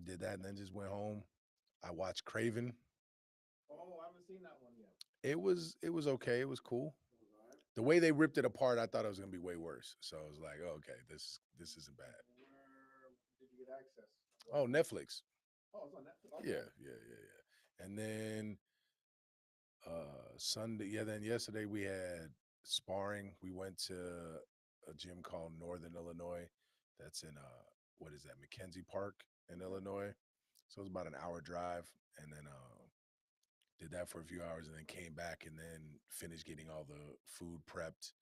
Did that and then just went home. I watched Craven. Oh, I haven't seen that one yet. It was okay. It was cool. The way they ripped it apart, I thought it was gonna be way worse. So I was like, oh, okay, this isn't bad. Where did you get access? Oh, Netflix. Oh, it's on Netflix. Yeah, Okay. yeah. And then Sunday, yeah, then yesterday we had sparring. We went to a gym called Northern Illinois. That's in what is that, McKenzie Park in Okay. Illinois. So it was about an hour drive, and then did that for a few hours, and then came back and then finished getting all the food prepped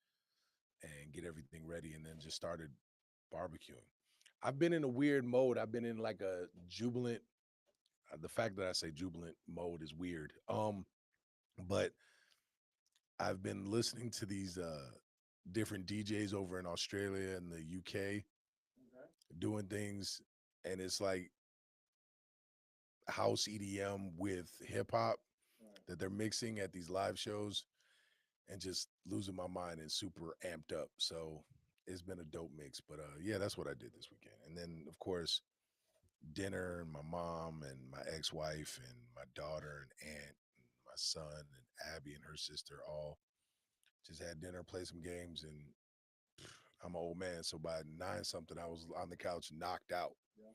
and get everything ready, and then just started barbecuing. I've been in a weird mode. I've been in like a jubilant. The fact that I say jubilant mode is weird. But I've been listening to these different DJs over in Australia and the UK Okay. doing things, and it's like house EDM with hip hop Right. that they're mixing at these live shows, and just losing my mind and super amped up. So it's been a dope mix. But yeah, that's what I did this weekend. And then of course dinner and my mom and my ex-wife and my daughter and aunt and my son and Abby and her sister all just had dinner, play some games, and I'm an old man, so by nine something, I was on the couch knocked out, Yeah.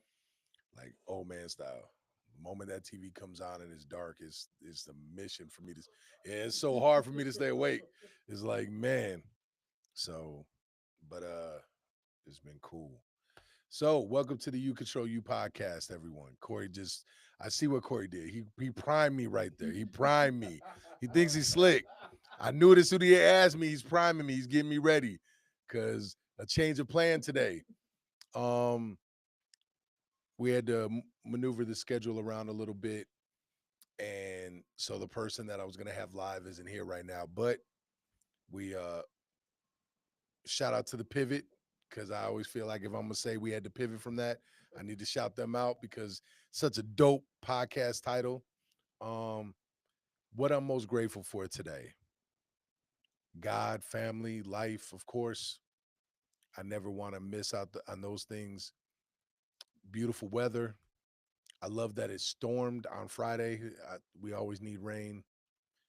like old man style. The moment that TV comes on and it's dark, is the mission for me to. Yeah, it's so hard for me to stay awake. It's like man, so, but it's been cool. So, welcome to the You Control You podcast, everyone. Corey just, I see what Corey did. He primed me right there. He primed me. He thinks he's slick. I knew it as soon as he asked me. He's priming me. He's getting me ready because a change of plan today. Um, we had to maneuver the schedule around a little bit, and so the person that I was gonna have live isn't here right now. But we shout out to the pivot because I always feel like if I'm gonna say we had to pivot from that, I need to shout them out because such a dope podcast title. Um, what I'm most grateful for today: God, family, life, of course. I never want to miss out on those things. Beautiful weather. I love that it stormed on Friday. We always need rain.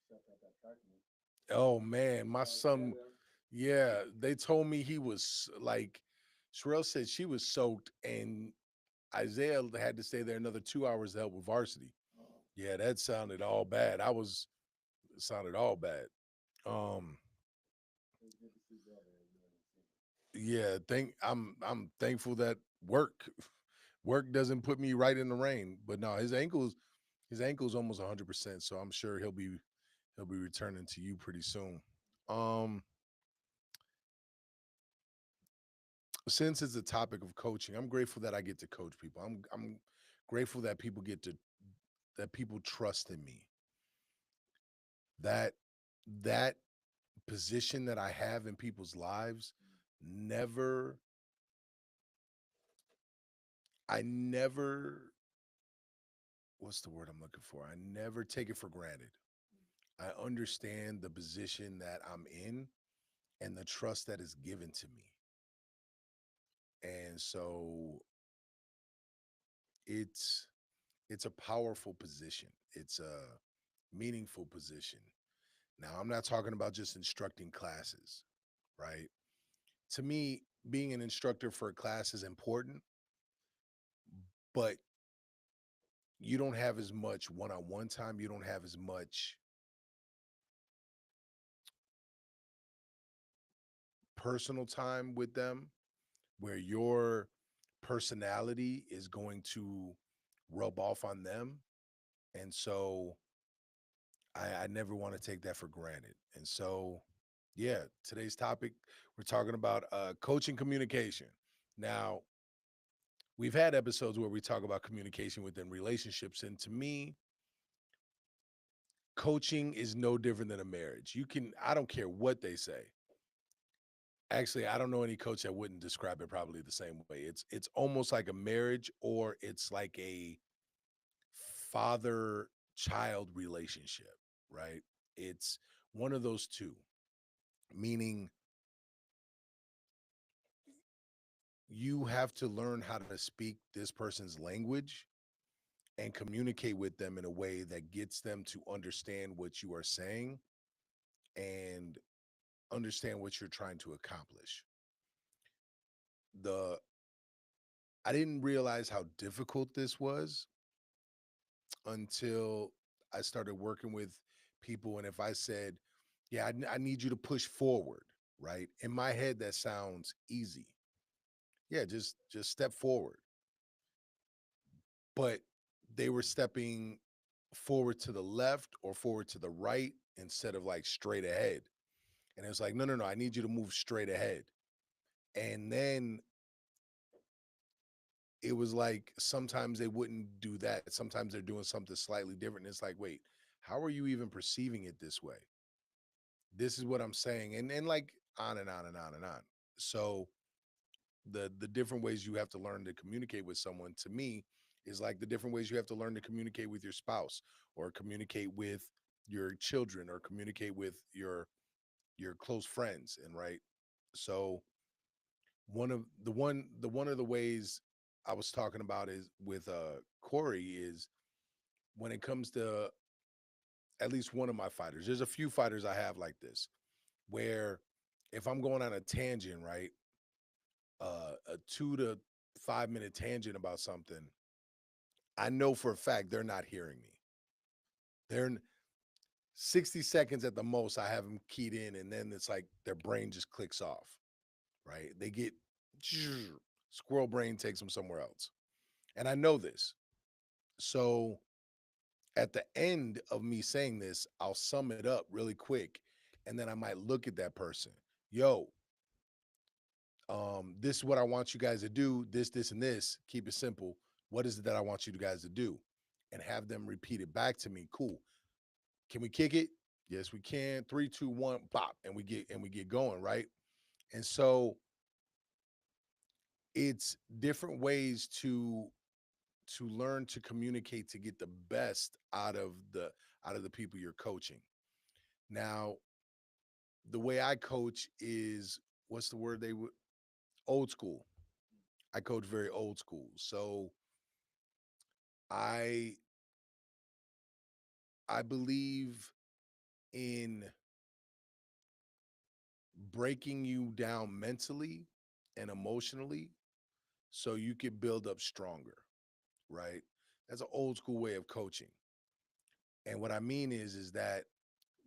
Except at that track meet. Oh man, my Oh yeah, son. them. Yeah, they told me he was like. Sherelle said she was soaked, and Isaiah had to stay there another 2 hours to help with varsity. Oh, Yeah, that sounded all bad. It sounded all bad. Um, it's good to see brother. You know, yeah, I'm thankful that work doesn't put me right in the rain. But no, his ankle's almost 100%. So I'm sure he'll be returning to you pretty soon. Um, since it's a topic of coaching, I'm grateful that I get to coach people. I'm grateful that people trust in me. That that position that I have in people's lives never I never what's the word I'm looking for? I never take it for granted. I understand the position that I'm in and the trust that is given to me. And so it's it's a powerful position. It's a meaningful position. Now, I'm not talking about just instructing classes, right? To me, being an instructor for a class is important, but you don't have as much one-on-one time. You don't have as much personal time with them where your personality is going to rub off on them. And so I never want to take that for granted. And so, yeah, today's topic, we're talking about coaching communication. Now, we've had episodes where we talk about communication within relationships. And to me, coaching is no different than a marriage. I don't care what they say. Actually, I don't know any coach that wouldn't describe it probably the same way. It's almost like a marriage or it's like a father child relationship, right? It's one of those two, meaning you have to learn how to speak this person's language and communicate with them in a way that gets them to understand what you are saying and understand what you're trying to accomplish. The I didn't realize how difficult this was until I started working with people. And if I said, yeah, I need you to push forward, right? In my head, that sounds easy. Yeah, just step forward. But they were stepping forward to the left or forward to the right instead of like straight ahead. And it was like, no, no, no, I need you to move straight ahead. And then it was like sometimes they wouldn't do that. Sometimes they're doing something slightly different. And it's like, wait, how are you even perceiving it this way? This is what I'm saying. And like on and on and on and on. So the different ways you have to learn to communicate with someone to me is like the different ways you have to learn to communicate with your spouse or communicate with your children or communicate with your close friends. And right. So one of the ways I was talking about is with Corey is when it comes to at least one of my fighters. There's a few fighters I have like this where if I'm going on a tangent, right, a 2 to 5 minute tangent about something, I know for a fact they're not hearing me. They're 60 seconds at the most. I have them keyed in, and then it's like their brain just clicks off. Right? They get squirrel brain takes them somewhere else, and I know this. So at the end of me saying this, I'll sum it up really quick, and then I might look at that person. Yo, this is what I want you guys to do. This, and this. Keep it simple. What is it that I want you guys to do? And have them repeat it back to me. Cool. Can we kick it? Yes, we can. Three, two, one, pop, and we get going, right? And so it's different ways to learn to communicate to get the best out of the people you're coaching. Now, the way I coach is what's the word they would old school. I coach very old school. So I I believe in breaking you down mentally and emotionally so you can build up stronger, right? That's an old school way of coaching. And what I mean is that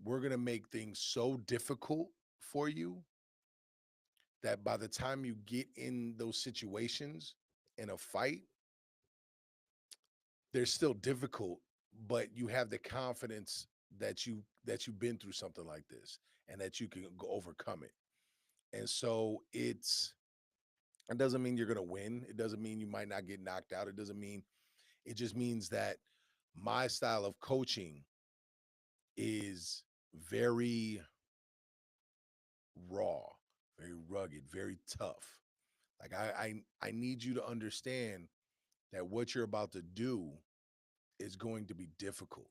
we're going to make things so difficult for you that by the time you get in those situations in a fight, they're still difficult, but you have the confidence that you've been through something like this and that you can overcome it. And so it doesn't mean you're going to win. It doesn't mean you might not get knocked out. It doesn't mean it just means that my style of coaching is very raw, very rugged, very tough. Like I need you to understand that what you're about to do is going to be difficult.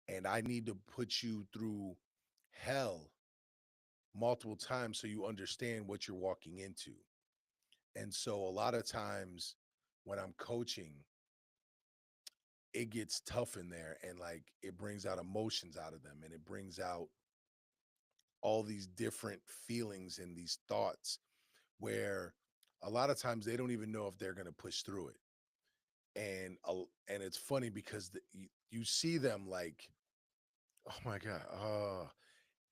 And I need to put you through hell multiple times so you understand what you're walking into. And so a lot of times when I'm coaching, it gets tough in there and like it brings out emotions out of them and it brings out all these different feelings and these thoughts where a lot of times they don't even know if they're going to push through it. And it's funny because you see them like, oh my god,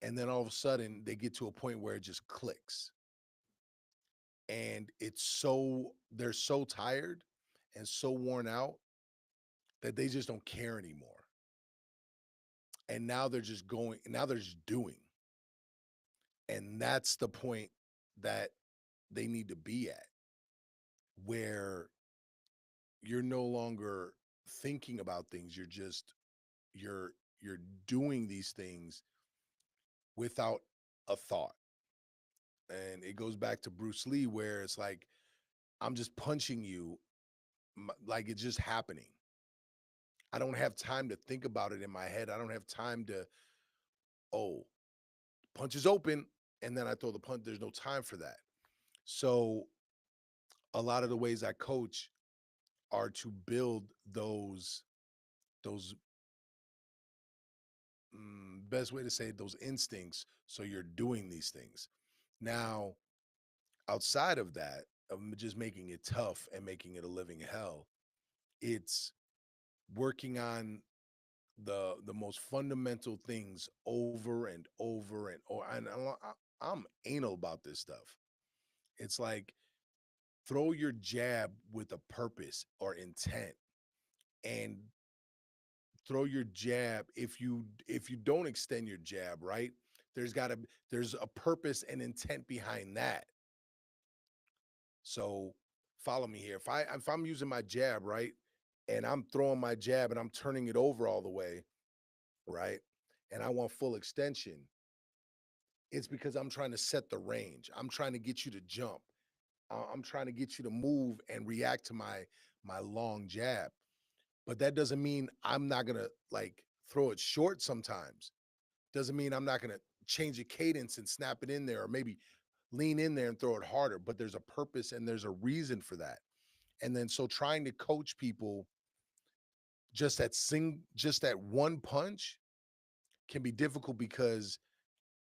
and then all of a sudden they get to a point where it just clicks, and they're so tired and so worn out that they just don't care anymore. And now they're just doing, and that's the point that they need to be at, where you're no longer thinking about things. You're you're doing these things without a thought. And it goes back to Bruce Lee where it's like I'm just punching you like it's just happening. I don't have time to think about it in my head. I don't have time to, oh, punch is open and then I throw the punch. There's no time for that. So a lot of the ways I coach are to build those those best way to say it, those instincts, so you're doing these things. Now, outside of that, of just making it tough and making it a living hell, it's working on the most fundamental things over and over and over. And I'm anal about this stuff. It's like throw your jab with a purpose or intent, and throw your jab. If you don't extend your jab, right, there's a purpose and intent behind that. So follow me here. If I'm using my jab, right, and I'm throwing my jab and I'm turning it over all the way, right, and I want full extension, it's because I'm trying to set the range. I'm trying to get you to jump. I'm trying to get you to move and react to my long jab. But that doesn't mean I'm not gonna like throw it short sometimes. Doesn't mean I'm not gonna change a cadence and snap it in there, or maybe lean in there and throw it harder. But there's a purpose and there's a reason for that. And then so trying to coach people just that one punch can be difficult because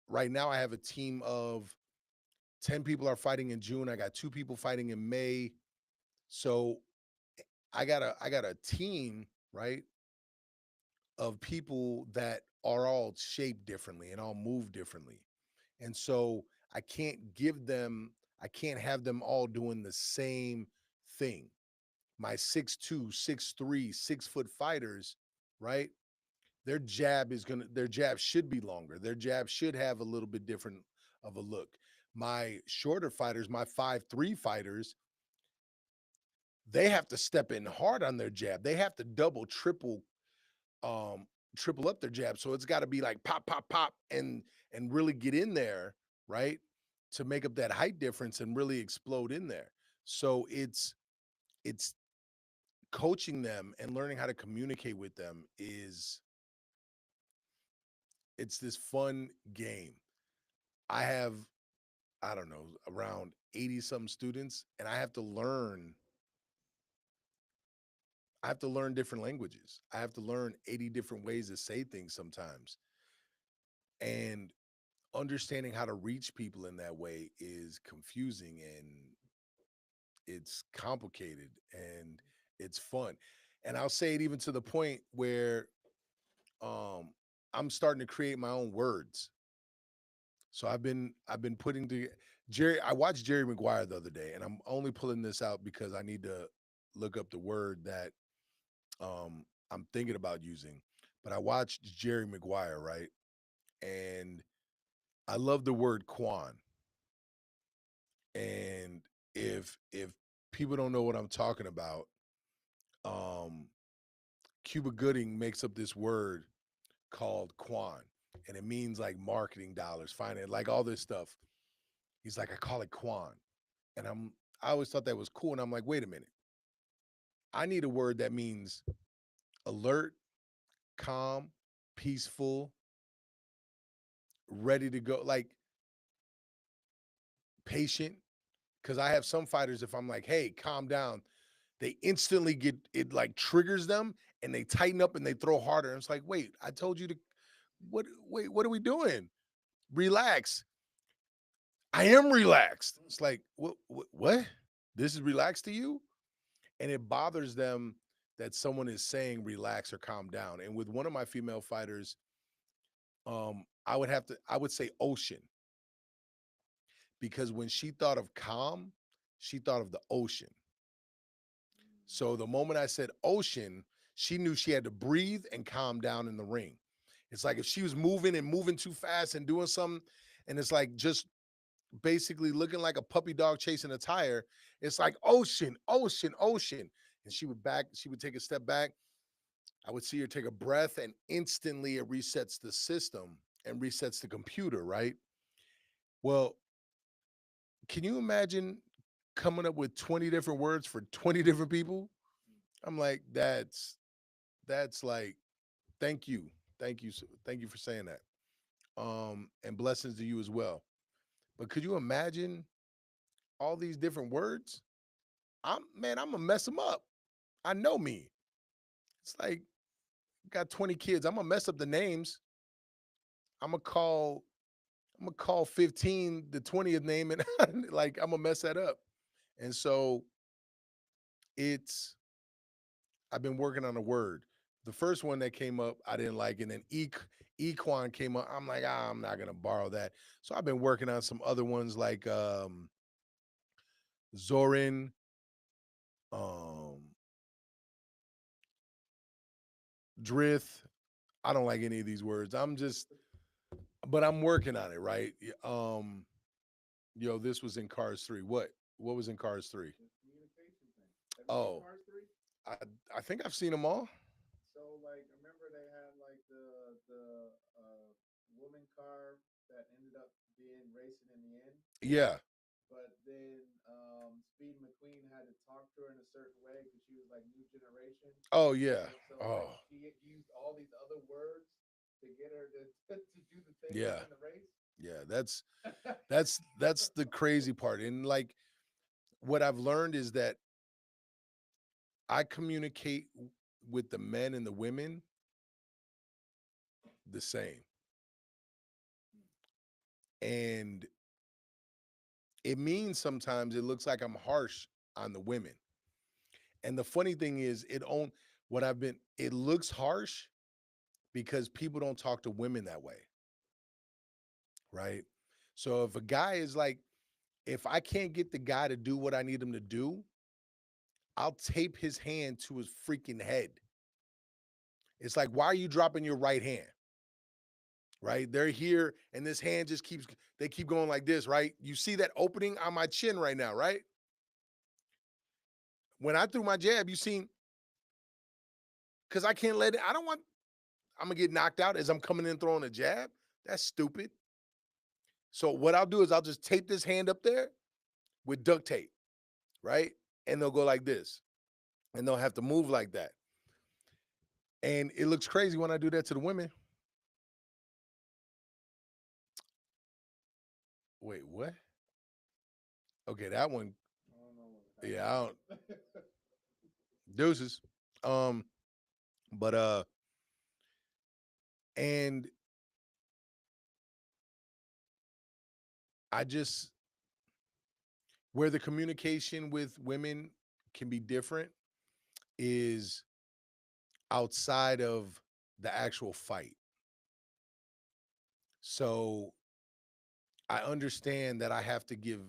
right now I have a team of 10 people are fighting in June. I got 2 people fighting in May. So I got a team, right, of people that are all shaped differently and all move differently. And so I can't have them all doing the same thing. My 6'2", 6'3", 6 foot fighters, right? Their jab should be longer. Their jab should have a little bit different of a look. My shorter fighters, my 5'3" fighters, they have to step in hard on their jab. They have to double, um, triple up their jab. So it's got to be like pop, pop, pop, and really get in there, right? To make up that height difference and really explode in there. So it's coaching them and learning how to communicate with them is it's this fun game. I have, I don't know, around 80 some students, and I have to learn different languages. I have to learn 80 different ways to say things sometimes. And understanding how to reach people in that way is confusing, and it's complicated, and it's fun. And I'll say it even to the point where um I'm starting to create my own words. So I've been putting to Jerry. I watched Jerry Maguire the other day, and I'm only pulling this out because I need to look up the word that I'm thinking about using. But I watched Jerry Maguire, right? And I love the word Quan. And if people don't know what I'm talking about, um Cuba Gooding makes up this word called Quan, and it means like marketing dollars, finance, like all this stuff. He's like, I call it Quan. And I always thought that was cool. And I'm like, wait a minute. I need a word that means alert, calm, peaceful, ready to go, like patient. Cause I have some fighters, if I'm like, hey, calm down, they instantly get it, like triggers them, and they tighten up and they throw harder. And it's like, wait, I told you to what are we doing? Relax. I am relaxed. It's like, what? This is relaxed to you? And it bothers them that someone is saying relax or calm down. And with one of my female fighters, I would say ocean, because when she thought of calm, she thought of the ocean. So the moment I said ocean, she knew she had to breathe and calm down in the ring. It's like if she was moving and moving too fast and doing something, and it's like just basically looking like a puppy dog chasing a tire, it's like ocean, ocean, ocean. And she would take a step back. I would see her take a breath, and instantly it resets the system and resets the computer, right? Well, can you imagine coming up with 20 different words for 20 different people? I'm like, that's like, thank you. Thank you. Thank you for saying that. And blessings to you as well. But could you imagine all these different words? I'm gonna mess them up. I know me. It's like got 20 kids. I'm gonna mess up the names. I'm gonna call 15 the 20th name and like I'm gonna mess that up. And so it's I've been working on a word. The first one that came up, I didn't like, and then Equan came up. I'm like, I'm not gonna borrow that. So I've been working on some other ones like Zorin, um, Drith. I don't like any of these words. But I'm working on it, right? This was in Cars 3. What was in Cars 3? The communication thing. Have you seen Oh, Cars 3? I I think I've seen them all. So like, remember they had like the woman car that ended up being racing in the end, Yeah. but then Speed McQueen had to talk to her in a certain way because she was like new generation. Oh yeah. So like Oh he used all these other words to get her to to do the thing yeah. within the race. Yeah. That's the crazy part. And like what I've learned is that I communicate with the men and the women the same. And it means sometimes it looks like I'm harsh on the women. And the funny thing is, it looks harsh because people don't talk to women that way, right? So if a guy is like, if I can't get the guy to do what I need him to do, I'll tape his hand to his freaking head. It's like, why are you dropping your right hand? Right? They're here and this hand they keep going like this, right? You see that opening on my chin right now, right? When I threw my jab, you seen, because I can't let it, I'm gonna get knocked out as I'm coming in throwing a jab. That's stupid. So what I'll do is I'll just tape this hand up there with duct tape, right? And they'll go like this, and they'll have to move like that. And it looks crazy when I do that to the women. Wait, what? Okay, that one. I don't know what Yeah, I don't. happened. Deuces. Um, but and I just where the communication with women can be different is outside of the actual fight. So I understand that I have to give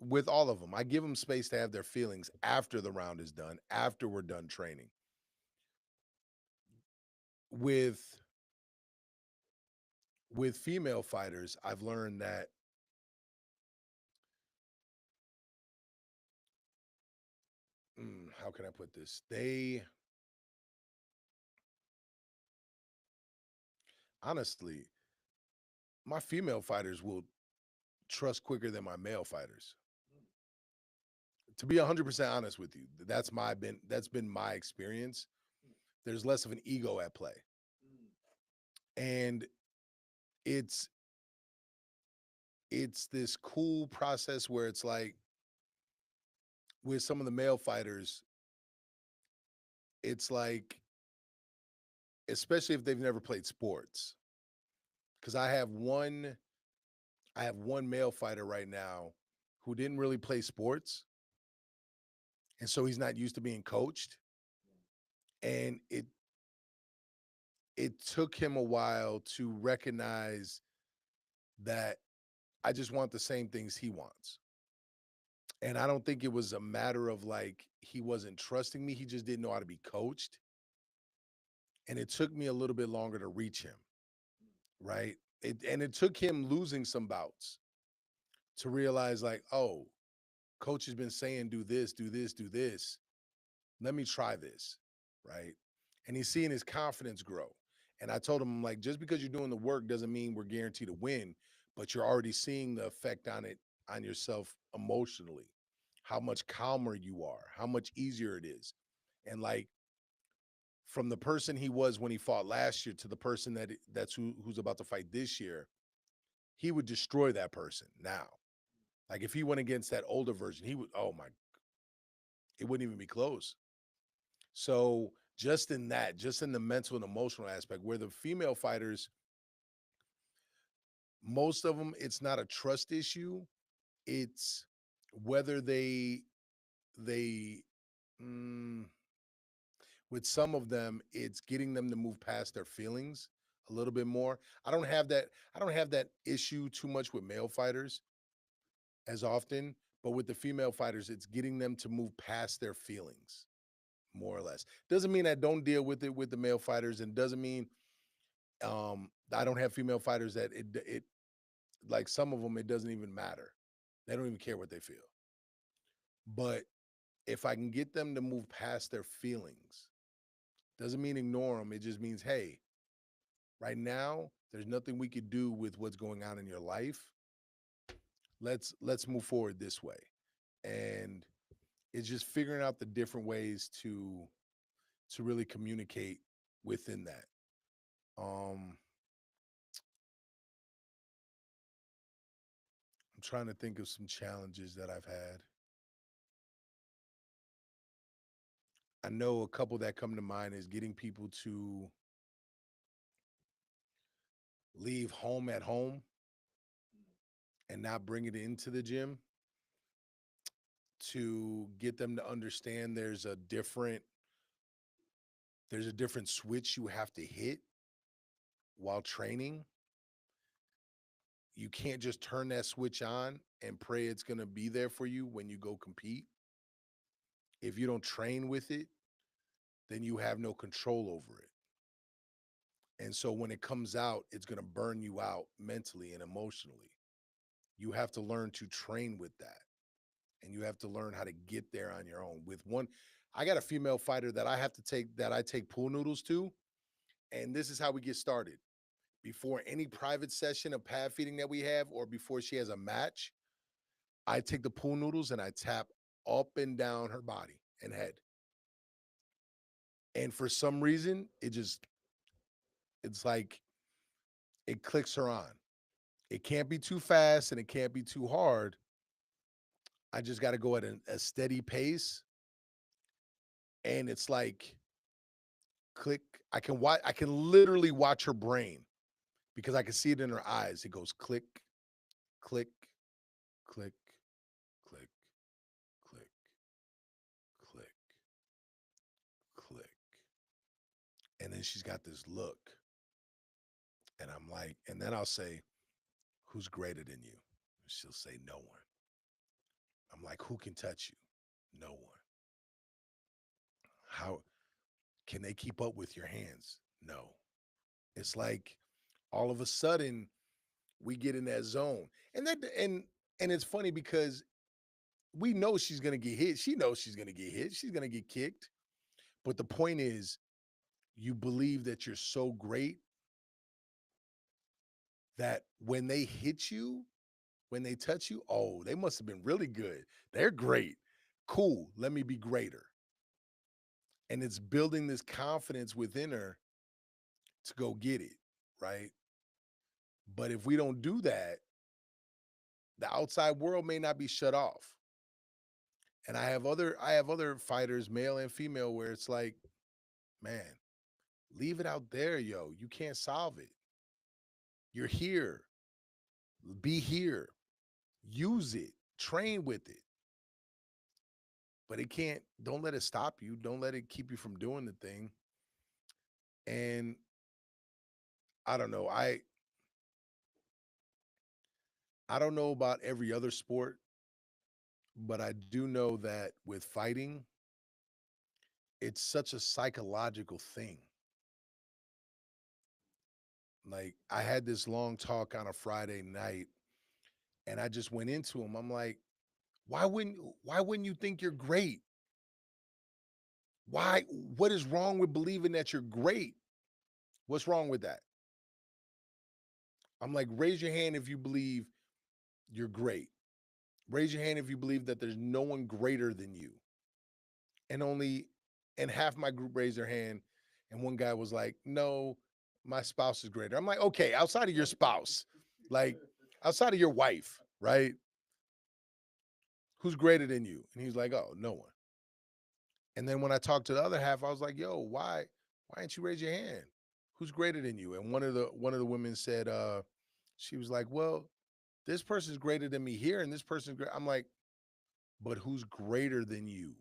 with all of them. I give them space to have their feelings after the round is done, after we're done training. With female fighters, I've learned that how can I put this? They honestly, my female fighters will trust quicker than my male fighters. To be 100% honest with you, that's been my experience. There's less of an ego at play. And it's it's this cool process where it's like with some of the male fighters, it's like especially if they've never played sports. Cuz I have one male fighter right now who didn't really play sports, and so he's not used to being coached, and it took him a while to recognize that I just want the same things he wants. And I don't think it was a matter of like he wasn't trusting me, he just didn't know how to be coached. And it took me a little bit longer to reach him, right? It took him losing some bouts to realize like, oh, coach has been saying do this, do this, do this. Let me try this, right? And he's seeing his confidence grow. And I told him, I'm like, just because you're doing the work doesn't mean we're guaranteed to win, but you're already seeing the effect on yourself emotionally, how much calmer you are, how much easier it is. And like from the person he was when he fought last year to the person who's about to fight this year, he would destroy that person now. Like if he went against that older version, he would, oh my, it wouldn't even be close. So just in that, just in the mental and emotional aspect, where the female fighters, most of them, it's not a trust issue. It's whether they mm, with some of them, it's getting them to move past their feelings a little bit more. I don't have that issue too much with male fighters as often, but with the female fighters, it's getting them to move past their feelings more or less. Doesn't mean I don't deal with it with the male fighters, and doesn't mean I don't have female fighters that it like some of them it doesn't even matter. They don't even care what they feel. But if I can get them to move past their feelings, doesn't mean ignore them. It just means, hey, right now there's nothing we could do with what's going on in your life. Let's move forward this way. And it's just figuring out the different ways to really communicate within that. Um I'm trying to think of some challenges that I've had. I know a couple that come to mind is getting people to leave home at home and not bring it into the gym, to get them to understand there's a different switch you have to hit while training. You can't just turn that switch on and pray it's going to be there for you when you go compete. If you don't train with it, then you have no control over it. And so when it comes out, it's going to burn you out mentally and emotionally. You have to learn to train with that. And you have to learn how to get there on your own. With one, I got a female fighter that I take pool noodles to. And this is how we get started. Before any private session of pad feeding that we have, or before she has a match, I take the pool noodles and I tap up and down her body and head. And for some reason, it's like it clicks her on. It can't be too fast and it can't be too hard. I just got to go at a steady pace. And it's like click. I can literally watch her brain because I can see it in her eyes. It goes click, click, click, click, click, click, click. And then she's got this look. And I'm like, and then I'll say, who's greater than you? She'll say, no one. I'm like, who can touch you? No one. How can they keep up with your hands? No. It's like all of a sudden we get in that zone. And it's funny because we know she's gonna get hit. She knows she's gonna get hit. She's gonna get kicked. But the point is, you believe that you're so great that when they hit you, when they touch you, oh, they must have been really good. They're great. Cool. Let me be greater. And it's building this confidence within her to go get it, right? But if we don't do that, the outside world may not be shut off. And I have other fighters, male and female, where it's like, man, leave it out there, yo. You can't solve it. You're here. Be here. Use it. Train with it. But it can't, don't let it stop you. Don't let it keep you from doing the thing. And I don't know. I don't know about every other sport, but I do know that with fighting, it's such a psychological thing. Like I had this long talk on a Friday night and I just went into him. I'm like, why wouldn't you think you're great? Why what is wrong with believing that you're great? What's wrong with that? I'm like, raise your hand if you believe you're great. Raise your hand if you believe that there's no one greater than you. And only and half my group raised their hand and one guy was like, "No, my spouse is greater." I'm like, "Okay, outside of your spouse, like outside of your wife, right? Who's greater than you?" And he's like, "Oh, no one." And then when I talked to the other half, I was like, yo, why didn't you raise your hand? Who's greater than you? And one of the women said, she was like, well, this person's greater than me here, and this person's great. I'm like, but who's greater than you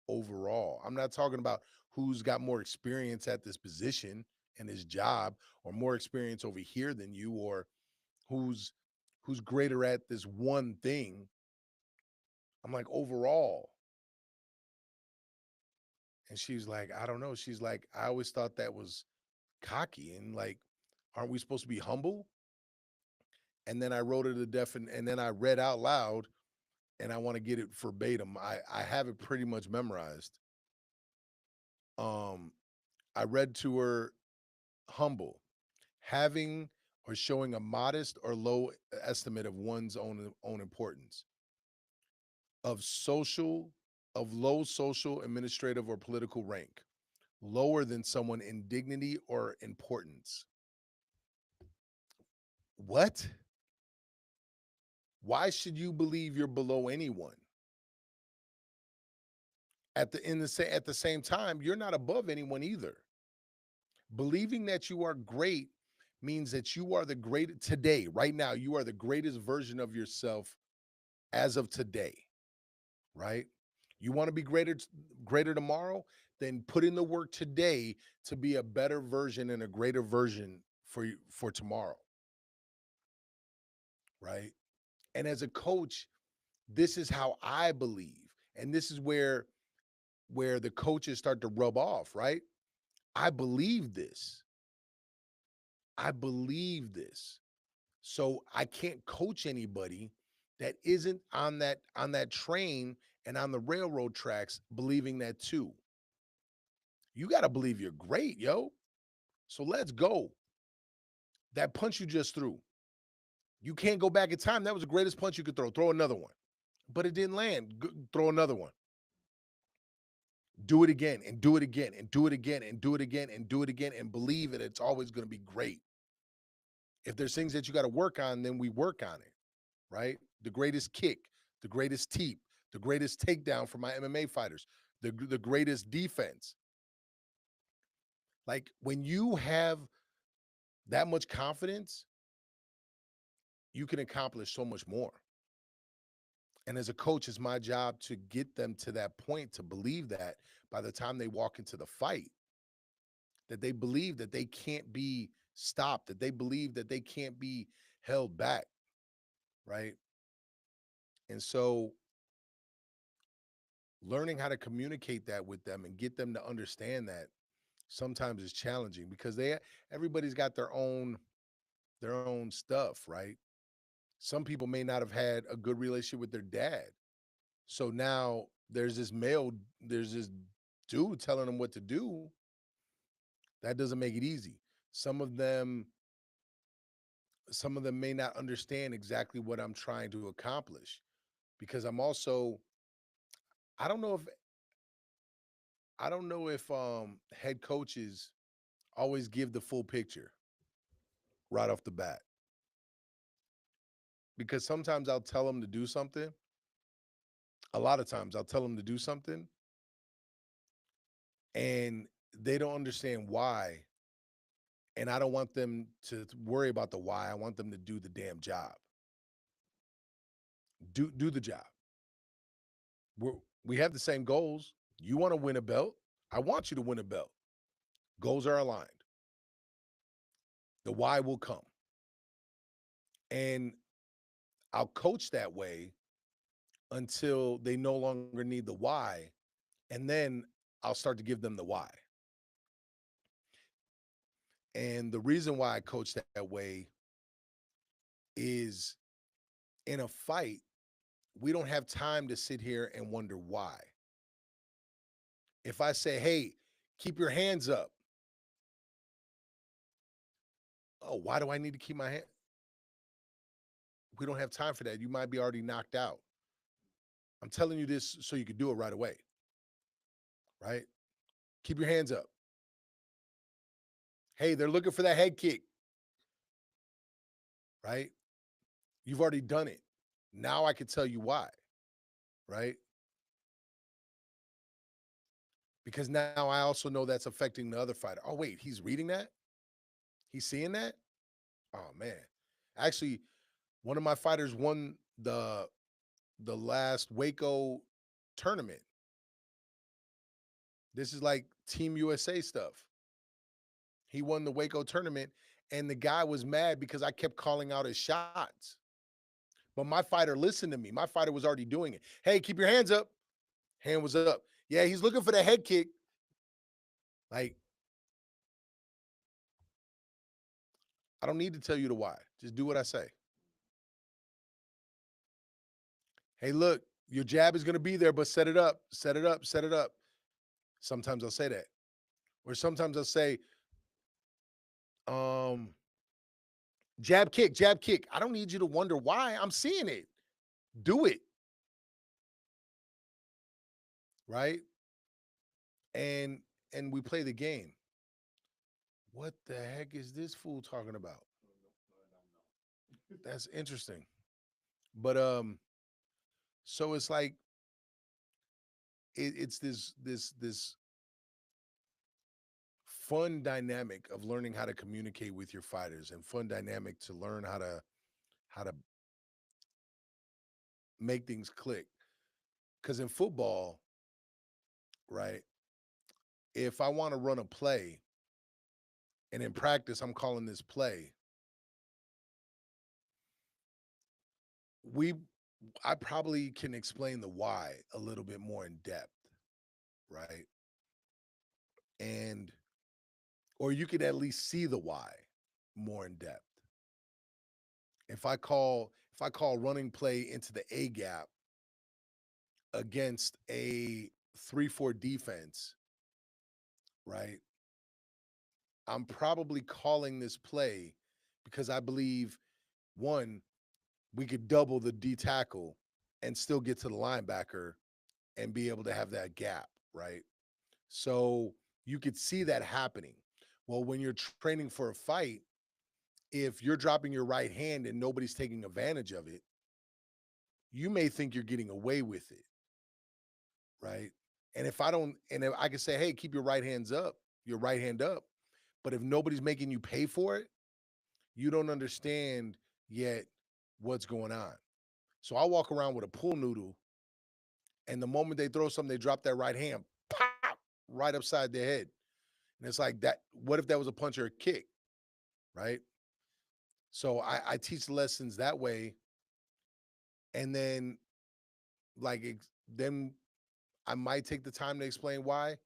overall? I'm not talking about who's got more experience at this position and his job, or more experience over here than you, or who's who's greater at this one thing. I'm like, overall. And she's like, I don't know. She's like, I always thought that was cocky, and like, aren't we supposed to be humble? And then I wrote it a and then I read out loud, and I want to get it verbatim. I have it pretty much memorized. Um, I read to her, humble, having or showing a modest or low estimate of one's own importance, of social, of low social, administrative, or political rank, lower than someone in dignity or importance. What? Why should you believe you're below anyone? At the same time, you're not above anyone either. Believing that you are great means that you are the great today, right now. You are the greatest version of yourself as of today, right? You want to be greater tomorrow, then put in the work today to be a better version and a greater version for you for tomorrow, right? And as a coach, this is how I believe. And this is where the coaches start to rub off, right? I believe this. I believe this. So I can't coach anybody that isn't on that train and on the railroad tracks believing that too. You got to believe you're great, yo. So let's go. That punch you just threw, you can't go back in time. That was the greatest punch you could throw. Throw another one. But it didn't land. Throw another one. Do it again and do it again and do it again and do it again and do it again and believe it. It's always going to be great. If there's things that you got to work on, then we work on it, right? The greatest kick, the greatest teep, the greatest takedown for my MMA fighters, the greatest defense. Like when you have that much confidence, you can accomplish so much more. And as a coach, it's my job to get them to that point to believe that by the time they walk into the fight, that they believe that they can't be stopped, that they believe that they can't be held back, right? And so learning how to communicate that with them and get them to understand that sometimes is challenging because everybody's got their own stuff, right? Some people may not have had a good relationship with their dad. So now there's this dude telling them what to do. That doesn't make it easy. Some of them some of them may not understand exactly what I'm trying to accomplish because I don't know if head coaches always give the full picture right off the bat. Because sometimes I'll tell them to do something. A lot of times I'll tell them to do something and they don't understand why. And I don't want them to worry about the why. I want them to do the damn job. Do the job. We're, we have the same goals. You want to win a belt. I want you to win a belt. Goals are aligned. The why will come. And I'll coach that way until they no longer need the why. And then I'll start to give them the why. And the reason why I coach that way is in a fight, we don't have time to sit here and wonder why. If I say, hey, keep your hands up. Oh, why do I need to keep my hand? We don't have time for that. You might be already knocked out. I'm telling you this so you can do it right away. Right? Keep your hands up. Hey, they're looking for that head kick. Right? You've already done it. Now I can tell you why. Right? because now I also know that's affecting the other fighter. Oh, wait, he's reading that? He's seeing that? Oh man. Actually, one of my fighters won the last Waco tournament. This is like Team USA stuff. He won the Waco tournament, and the guy was mad because I kept calling out his shots. But my fighter listened to me. My fighter was already doing it. Hey, keep your hands up. Hand was up. Yeah, he's looking for the head kick. Like, I don't need to tell you the why. Just do what I say. Hey, look, your jab is going to be there, but set it up, set it up, set it up. Sometimes I'll say that. Or sometimes I'll say, um, jab kick, jab kick. I don't need you to wonder why. I'm seeing it. Do it. Right? And we play the game. What the heck is this fool talking about? That's interesting. But so it's like it's this fun dynamic of learning how to communicate with your fighters, and fun dynamic to learn how to make things click. Because in football, right, if I want to run a play and in practice I'm calling this play, we I probably can explain the why a little bit more in depth, right? And or you could at least see the why more in depth. If I call running play into the A gap against a 3-4 defense, right? I'm probably calling this play because I believe, one, we could double the D tackle and still get to the linebacker and be able to have that gap, right? So you could see that happening. Well, when you're training for a fight, if you're dropping your right hand and nobody's taking advantage of it, you may think you're getting away with it, right? And if I can say, hey, keep your right hand up, but if nobody's making you pay for it, you don't understand yet what's going on. So I walk around with a pool noodle, and the moment they throw something, they drop that right hand, pop, right upside their head. And it's like that. What if that was a punch or a kick, right? So I teach lessons that way, and then then I might take the time to explain why,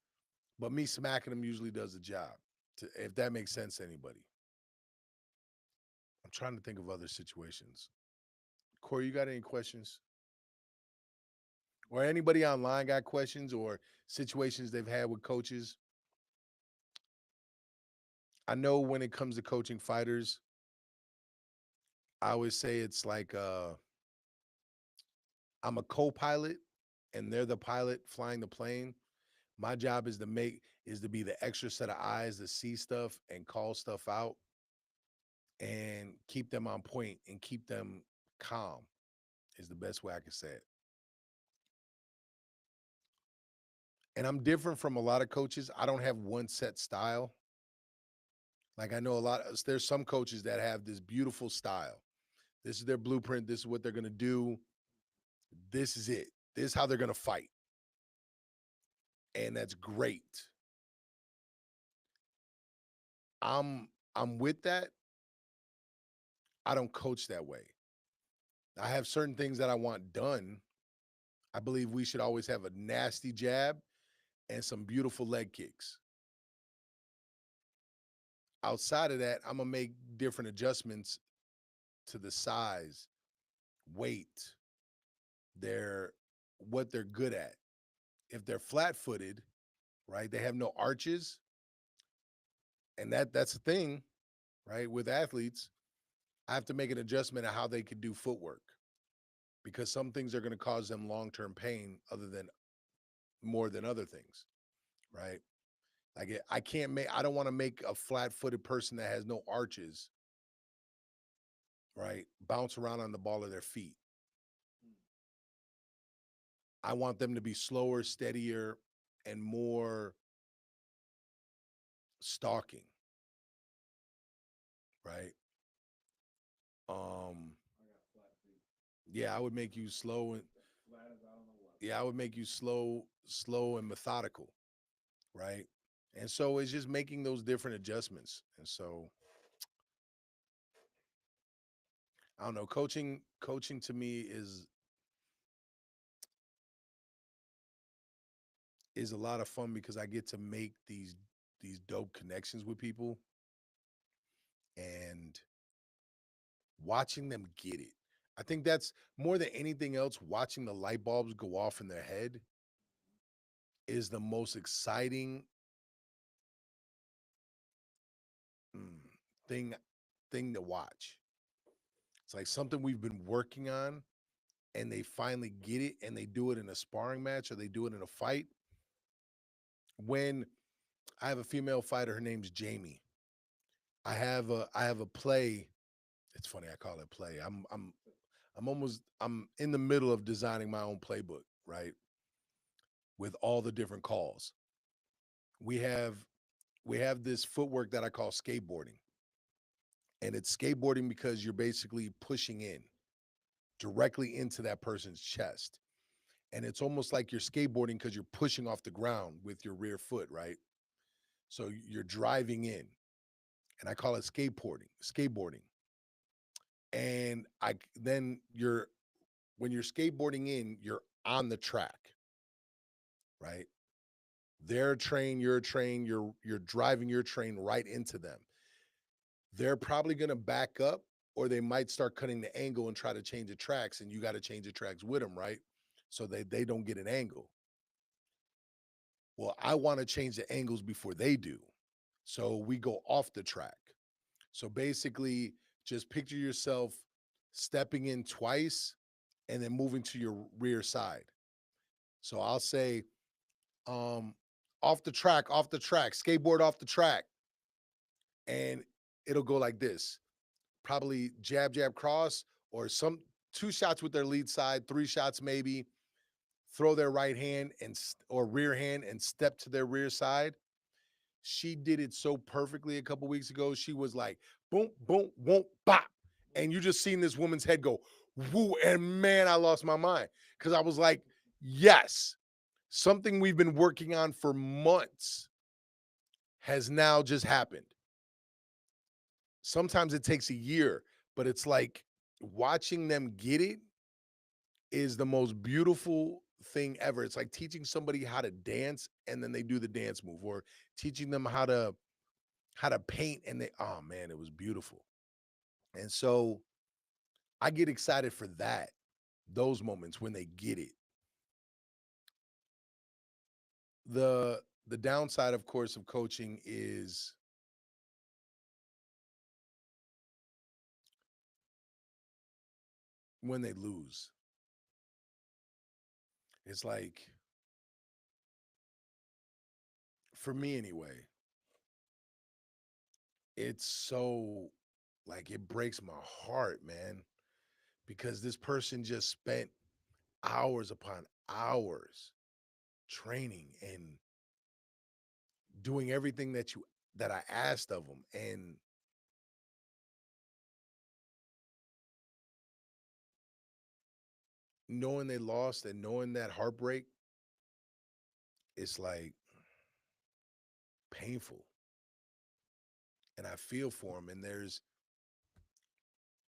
but me smacking them usually does the job. If that makes sense to anybody. I'm trying to think of other situations. Corey, you got any questions? Or anybody online got questions or situations they've had with coaches? I know when it comes to coaching fighters, I always say it's like I'm a co-pilot and they're the pilot flying the plane. My job is to be the extra set of eyes to see stuff and call stuff out and keep them on point and keep them calm is the best way I can say it. And I'm different from a lot of coaches. I don't have one set style. Like I know there's some coaches that have this beautiful style. This is their blueprint. This is what they're going to do. This is it. This is how they're going to fight. And that's great. I'm with that. I don't coach that way. I have certain things that I want done. I believe we should always have a nasty jab and some beautiful leg kicks. Outside of that, I'm going to make different adjustments to the size, weight, their what they're good at. If they're flat-footed, right? They have no arches, and that's the thing, right? With athletes, I have to make an adjustment of how they could do footwork because some things are going to cause them long-term pain other than more than other things, right? I don't want to make a flat-footed person that has no arches, right? Bounce around on the ball of their feet. I want them to be slower, steadier, and more stalking, right? Um, I got flat feet. yeah, I would make you slow and Flat as I don't know what. yeah, I would make you slow and methodical, right? And so it's just making those different adjustments. And so I don't know, coaching to me is a lot of fun because I get to make these dope connections with people and watching them get it. I think that's more than anything else, watching the light bulbs go off in their head is the most exciting mm, thing thing to watch. It's like something we've been working on and they finally get it and they do it in a sparring match or they do it in a fight. When I have a female fighter, her name's Jamie. I have a play. It's funny I call it play. I'm in the middle of designing my own playbook, right? With all the different calls. We have we have this footwork that I call skateboarding. And it's skateboarding because you're basically pushing in directly into that person's chest. And it's almost like you're skateboarding because you're pushing off the ground with your rear foot, right? So you're driving in. And I call it skateboarding. And then you're when you're skateboarding in, you're on the track, right? Their train, your train, you're driving your train right into them. They're probably going to back up or they might start cutting the angle and try to change the tracks and you got to change the tracks with them, right? So they don't get an angle. Well, I want to change the angles before they do. So we go off the track. So basically just picture yourself stepping in twice and then moving to your rear side. So I'll say um off the track, skateboard off the track and it'll go like this. Probably jab, jab, cross, or some two shots with their lead side, three shots maybe, throw their right hand or rear hand and step to their rear side. She did it so perfectly a couple weeks ago. She was like, boom, boom, boom, bop. And you just seen this woman's head go, woo. And man, I lost my mind because I was like, yes, something we've been working on for months has now just happened. Sometimes it takes a year, but it's like watching them get it is the most beautiful thing ever. It's like teaching somebody how to dance and then they do the dance move or teaching them how to paint and they oh man, it was beautiful. And so I get excited for that. Those moments when they get it. The downside of course of coaching is when they lose. It's like for me anyway, it's so like it breaks my heart, man, because this person just spent hours upon hours training and doing everything that I asked of them and knowing they lost and knowing that heartbreak, it's like painful. And I feel for them and there's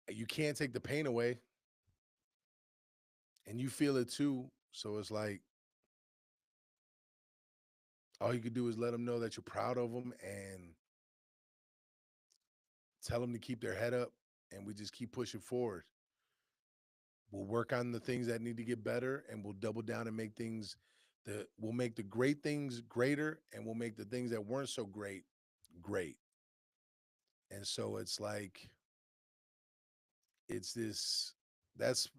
you can't take the pain away and you feel it too. So it's like all you could do is let them know that you're proud of them and tell them to keep their head up and we just keep pushing forward. We'll work on the things that need to get better and we'll double down and make things that we'll make the great things greater and we'll make the things that weren't so great great. And so it's like it's this that's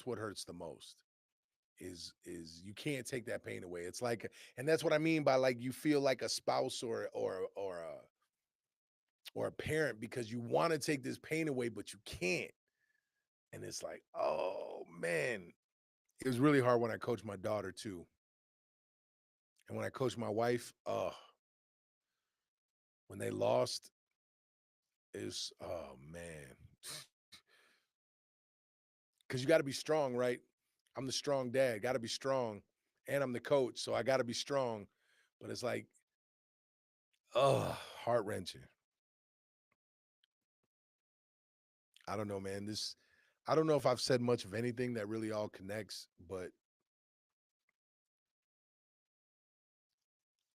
what hurts the most is you can't take that pain away. It's like and that's what I mean by like you feel like a spouse or a parent because you want to take this pain away but you can't. And it's like, "Oh man, it was really hard when I coached my daughter too And when I coached my wife, when they lost, is oh man, because you got to be strong, right? I'm the strong dad, got to be strong, and I'm the coach, so I got to be strong. But it's like, heart wrenching. I don't know, man. I don't know if I've said much of anything that really all connects, but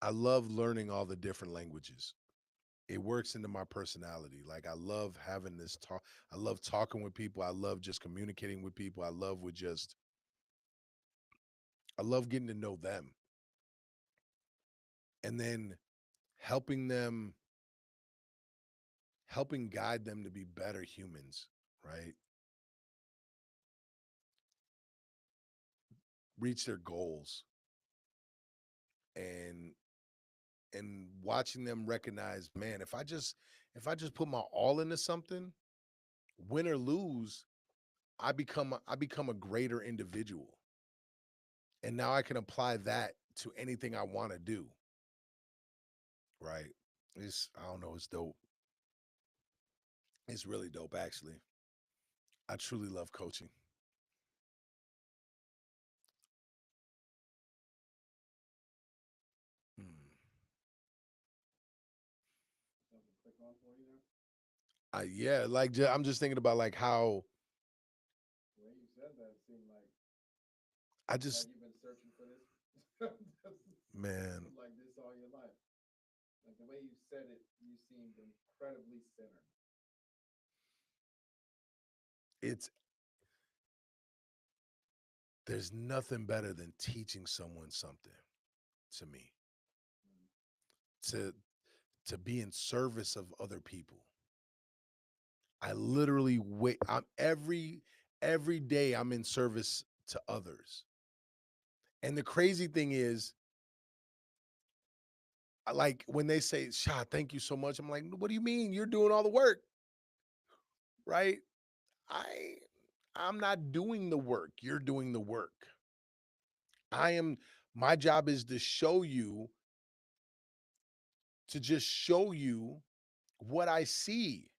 I love learning all the different languages. It works into my personality. Like I love having this talk. I love talking with people. I love just communicating with people. I love getting to know them and then helping them, helping guide them to be better humans, right? Reach their goals and watching them recognize, man, if I just put my all into something, win or lose, I become a greater individual. And now I can apply that to anything I want to do, right? I don't know, it's dope. It's really dope actually. I truly love coaching. Mm. Something click on for you there. Yeah, like I'm just thinking about like how The way you said that, it seemed I like just you've been searching for this, man, like this all your life. Like the way you said it, you seemed incredibly centered. it's there's nothing better than teaching someone something to me. Mm. To be in service of other people. I literally wait. I'm every day I'm in service to others. And the crazy thing is, like when they say, "Shah, thank you so much," I'm like, "What do you mean? You're doing all the work, right? I I'm not doing the work. You're doing the work. I am. My job is to show you, to just show you what I see."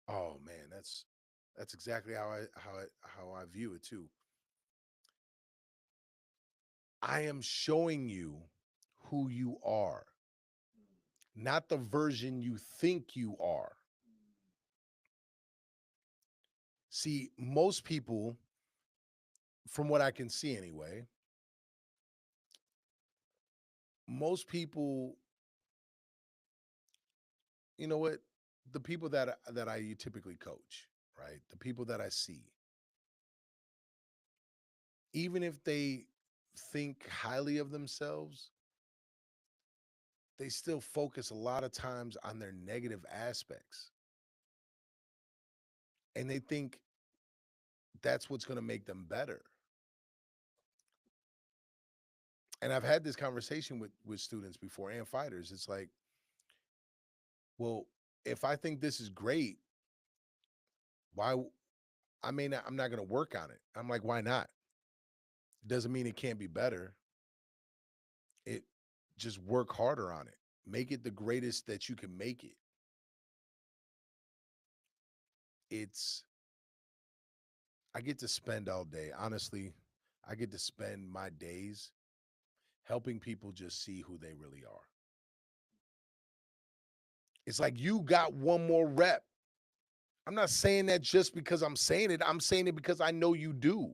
Oh man, that's exactly how I view it too. I am showing you who you are, Mm. not the version you think you are. Mm. See, most people, from what I can see anyway, most people, you know what? The people that I typically coach, right? The people that I see, even if they think highly of themselves, they still focus a lot of times on their negative aspects. And they think that's what's going to make them better. And I've had this conversation with students before and fighters. It's like, well, if I think this is great, why I'm not going to work on it. I'm like, why not? Doesn't mean it can't be better. It just work harder on it. Make it the greatest that you can make it. It's I get to spend all day. Honestly, I get to spend my days helping people just see who they really are. It's like you got one more rep. I'm not saying that just because I'm saying it. I'm saying it because I know you do.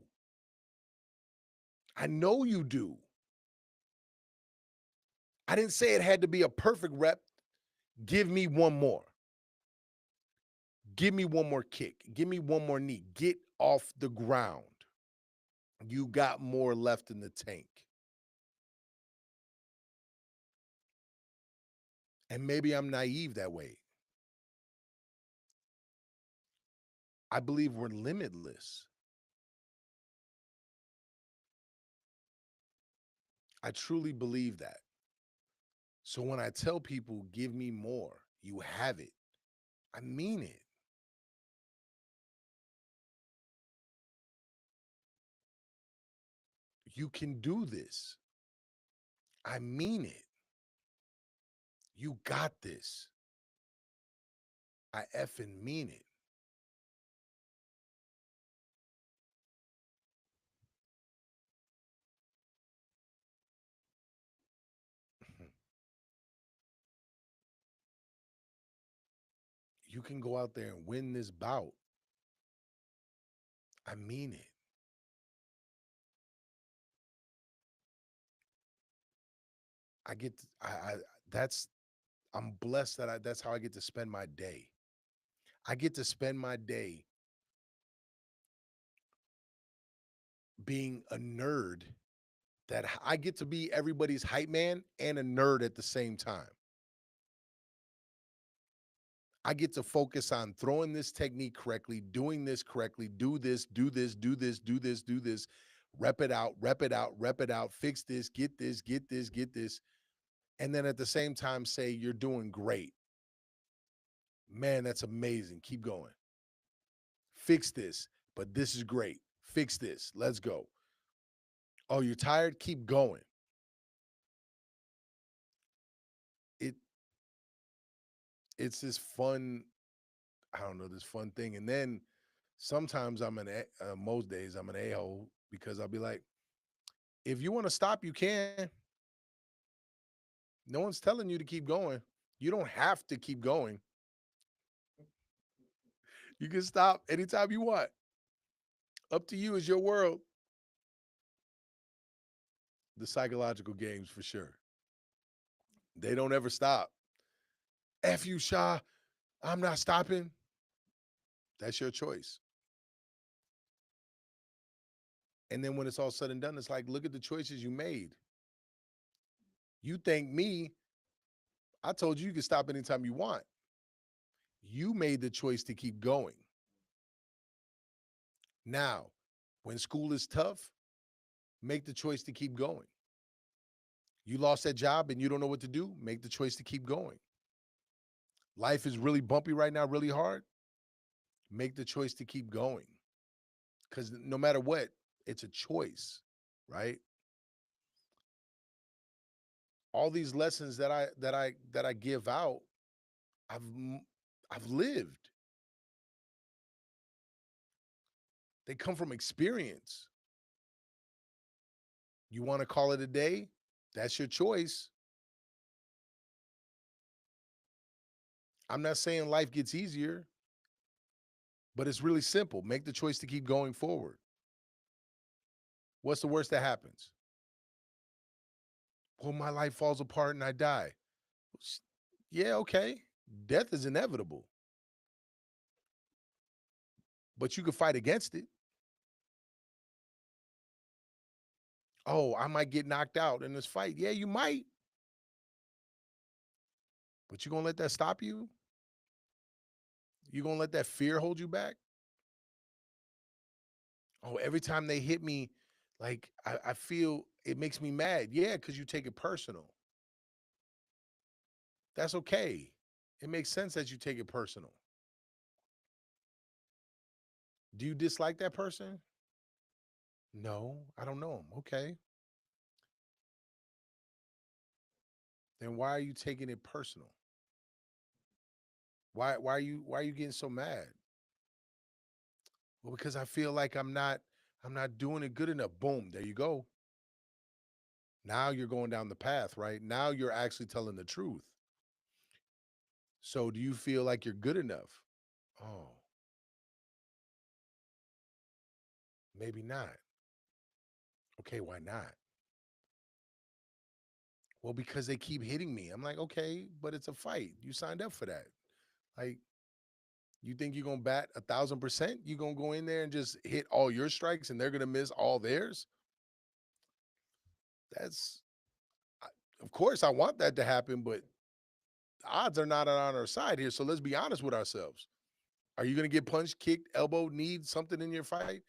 I know you do. I didn't say it had to be a perfect rep. Give me one more. Give me one more kick. Give me one more knee. Get off the ground. You got more left in the tank. And maybe I'm naive that way. I believe we're limitless. I truly believe that. So when I tell people, give me more, you have it, I mean it. You can do this. I mean it. You got this. I effing mean it. You can go out there and win this bout. I mean it. I get to, that's I'm blessed that that's how I get to spend my day. I get to spend my day being a nerd that I get to be everybody's hype man and a nerd at the same time. I get to focus on throwing this technique correctly, doing this correctly, do this, do this, do this, do this, do this, rep it out, rep it out, rep it out, fix this, get this, get this, get this. And then at the same time say, you're doing great. Man, that's amazing. Keep going. Fix this, but this is great. Fix this. Let's go. Oh, you're tired? Keep going. It it's this fun, I don't know, this fun thing. And then sometimes most days I'm an a-hole because I'll be like, if you want to stop, you can. No one's telling you to keep going. You don't have to keep going. You can stop anytime you want. Up to you, is your world. The psychological games for sure. They don't ever stop. F you, Shaw. I'm not stopping. That's your choice. And then when it's all said and done, it's like, look at the choices you made. You thank me. I told you you can stop anytime you want. You made the choice to keep going. Now, when school is tough, make the choice to keep going. You lost that job and you don't know what to do, make the choice to keep going. Life is really bumpy right now, really hard. Make the choice to keep going. Because no matter what, it's a choice, right? All these lessons that I give out, I've I've lived. They come from experience. You want to call it a day? That's your choice. I'm not saying life gets easier, but it's really simple. Make the choice to keep going forward. What's the worst that happens? Well, my life falls apart and I die. Yeah, okay. Death is inevitable, but you can fight against it. Oh, I might get knocked out in this fight. Yeah, you might, but you gonna let that stop you? You gonna let that fear hold you back? Oh, every time they hit me, like I feel it makes me mad. Yeah, because you take it personal. That's okay. It makes sense that you take it personal. Do you dislike that person? No, I don't know him. Okay. Then why are you taking it personal? Why are you getting so mad? Well, because I feel like I'm not doing it good enough. Boom, there you go. Now you're going down the path, right? Now you're actually telling the truth. So do you feel like you're good enough? Oh, maybe not. Okay, why not? Well, because they keep hitting me. I'm like, okay, but it's a fight. You signed up for that. Like, you think you're gonna bat 1,000%? You gonna go in there and just hit all your strikes and they're gonna miss all theirs? That's, of course, I want that to happen, but odds are not on our side here. So let's be honest with ourselves. Are you gonna get punched, kicked, elbow, kneed, something in your fight?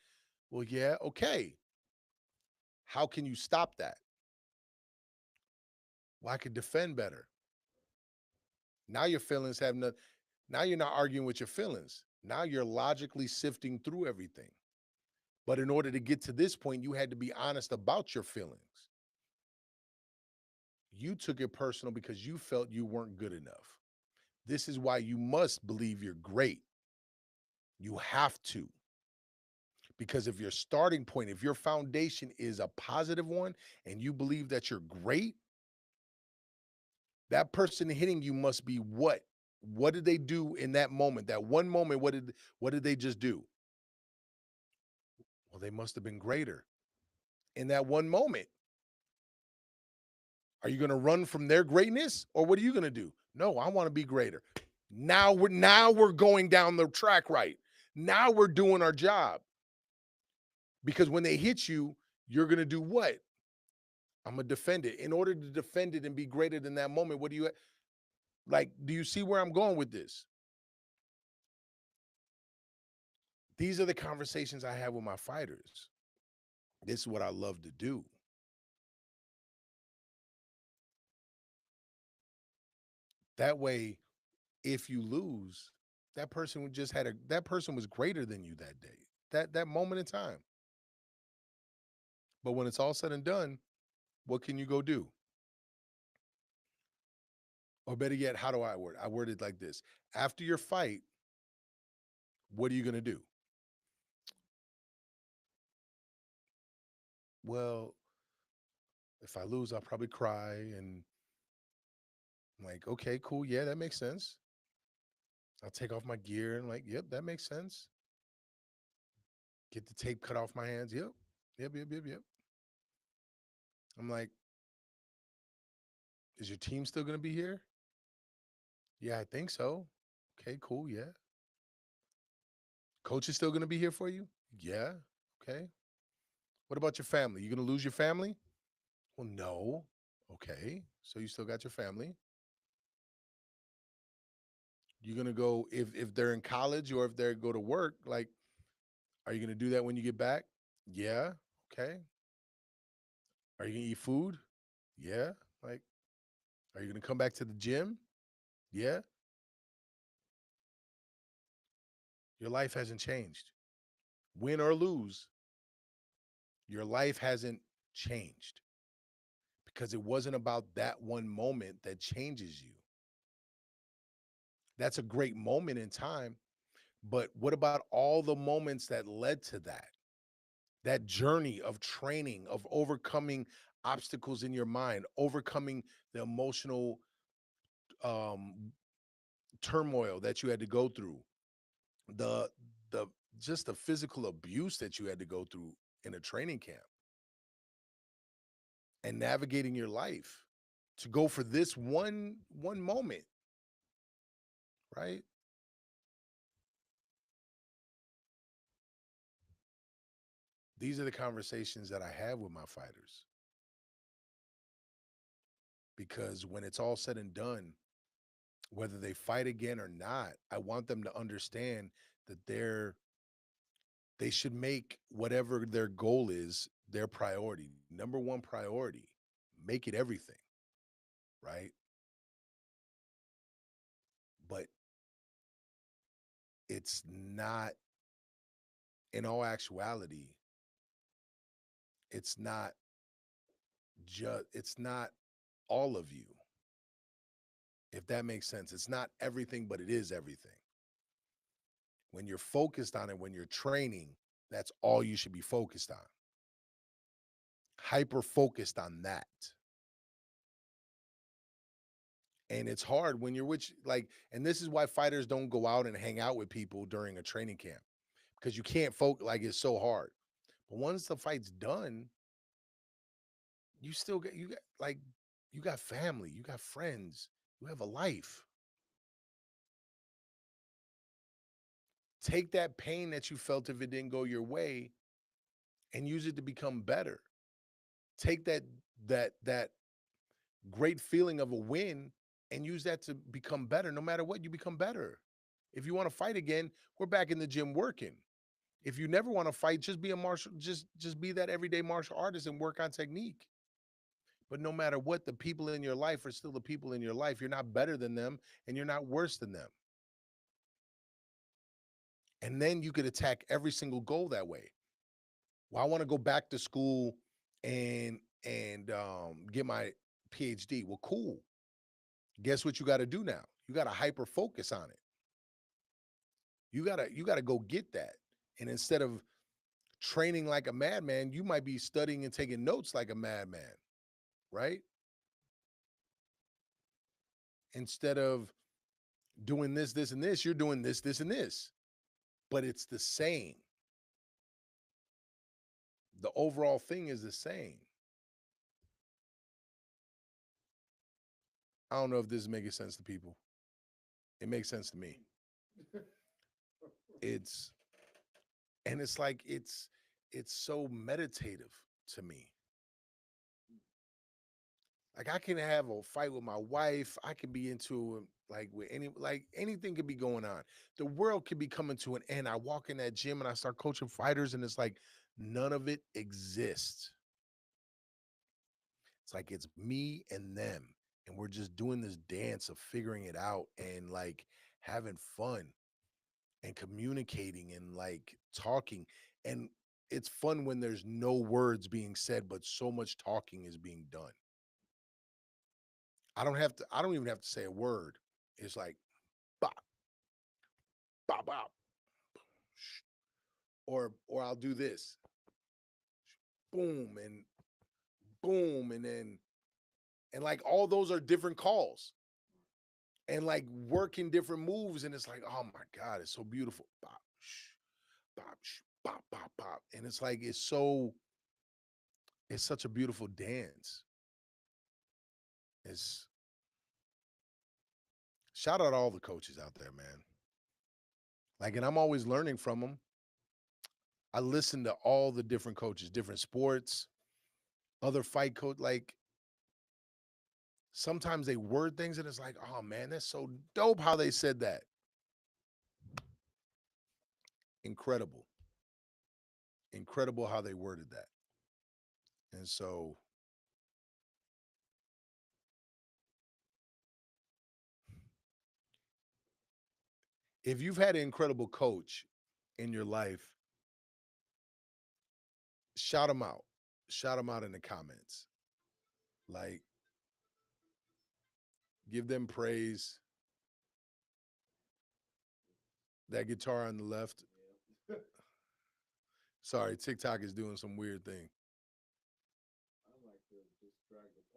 Well, yeah, okay. How can you stop that? Well, I could defend better. Now your feelings have no. Now you're not arguing with your feelings. Now you're logically sifting through everything. But in order to get to this point, you had to be honest about your feelings. You took it personal because you felt you weren't good enough. This is why you must believe you're great. You have to. Because if your starting point, if your foundation is a positive one and you believe that you're great, that person hitting you must be what? What did they do in that moment? That one moment, what did they just do? Well, they must have been greater in that one moment. Are you going to run from their greatness or what are you going to do? No, I want to be greater. Now we're going down the track right. Now we're doing our job. Because when they hit you, you're going to do what? I'm going to defend it. In order to defend it and be greater than that moment, what do you like? Do you see where I'm going with this? These are the conversations I have with my fighters. This is what I love to do. That way, if you lose, that person that person was greater than you that day, that moment in time. But when it's all said and done, what can you go do? Or better yet, how do I word it? I word it like this. After your fight, what are you going to do? Well, if I lose, I'll probably cry. And I'm like, okay, cool. Yeah, that makes sense. I'll take off my gear and like, yep, that makes sense. Get the tape cut off my hands. Yep. Yep, yep, yep, yep. I'm like, is your team still going to be here? Yeah, I think so. Okay, cool. Yeah. Coach is still going to be here for you? Yeah. Okay. What about your family? You going to lose your family? Well, no. Okay. So you still got your family. You're going to go if they're in college or if they go to work, like are you going to do that when you get back? Yeah. Okay. Are you going to eat food? Yeah. Like are you going to come back to the gym? Yeah. Your life hasn't changed. Win or lose, your life hasn't changed because it wasn't about that one moment that changes you. That's a great moment in time, but what about all the moments that led to that? That journey of training, of overcoming obstacles in your mind, overcoming the emotional um, turmoil that you had to go through, the the just the physical abuse that you had to go through in a training camp, and navigating your life to go for this one moment, right? These are the conversations that I have with my fighters because when it's all said and done, whether they fight again or not, I want them to understand that they should make whatever their goal is their priority. Number one priority. Make it everything, right? But it's not in all actuality, it's not it's not all of you. If that makes sense. It's not everything, but it is everything. When you're focused on it, when you're training, that's all you should be focused on. Hyper focused on that. And it's hard when you're like, and this is why fighters don't go out and hang out with people during a training camp because you can't focus, like, it's so hard. But once the fight's done, like, you got family, you got friends, you have a life. Take that pain that you felt if it didn't go your way and use it to become better. Take that great feeling of a win and use that to become better. No matter what, you become better. If you want to fight again, we're back in the gym working. If you never want to fight, just be a martial, just be that everyday martial artist and work on technique. But no matter what, the people in your life are still the people in your life. You're not better than them and you're not worse than them. And then you could attack every single goal that way. Well, I want to go back to school and get my PhD. Well, cool. Guess what you got to do now? You got to hyper focus on it. You gotta go get that. And instead of training like a madman, you might be studying and taking notes like a madman, right? Instead of doing this, this, and this, you're doing this, this, and this. But it's the same. The overall thing is the same. I don't know if this is making sense to people. It makes sense to me. It's and it's like it's so meditative to me. Like I can have a fight with my wife. I can be into like with anything could be going on. The world could be coming to an end. I walk in that gym and I start coaching fighters, and it's like none of it exists. It's like it's me and them, and we're just doing this dance of figuring it out and like having fun and communicating and like talking. And it's fun when there's no words being said, but so much talking is being done. I don't even have to say a word. It's like bop, bop, bop, or I'll do this, boom, and boom, and then and like all those are different calls and like working different moves. And it's like, oh my God, it's so beautiful. Bop, bop, bop, bop, bop. And it's like it's such a beautiful dance. It's shout out all the coaches out there, man. Like, and I'm always learning from them. I listen to all the different coaches, different sports, other fight coach. Like sometimes they word things and it's like, oh man, that's so dope how they said that. Incredible. Incredible how they worded that. And so if you've had an incredible coach in your life, shout them out. Shout them out in the comments. Like give them praise. That guitar on the left. Sorry, TikTok is doing some weird thing.